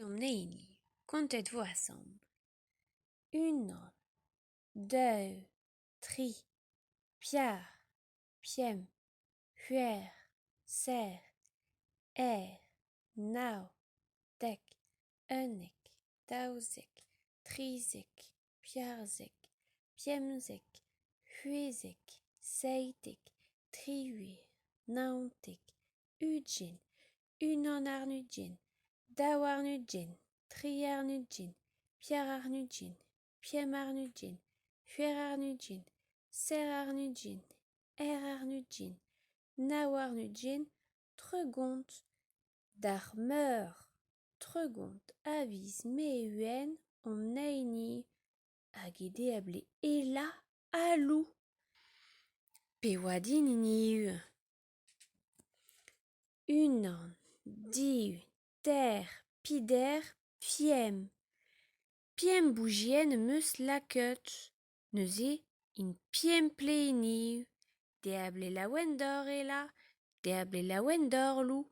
on eini. Comptez-vous ensemble. 1, 2, 3, 4, 5, 6, 7, 8, 9, 10, 11, 12, 13, 14, 15, 16, 17, 18, 19, 20, 21, 22, 23, 24, 25, 26, 27, 28, 29, 30, d'armeur, 30 avis meuen on eini hag eble ela alou. Pewadin iniu. Unan, diu, ter, pider, piem. Piem bougien meus lakut. Neuze in piem pleiniu. Deable laouenn d'or ela, deable laouenn d'or lou.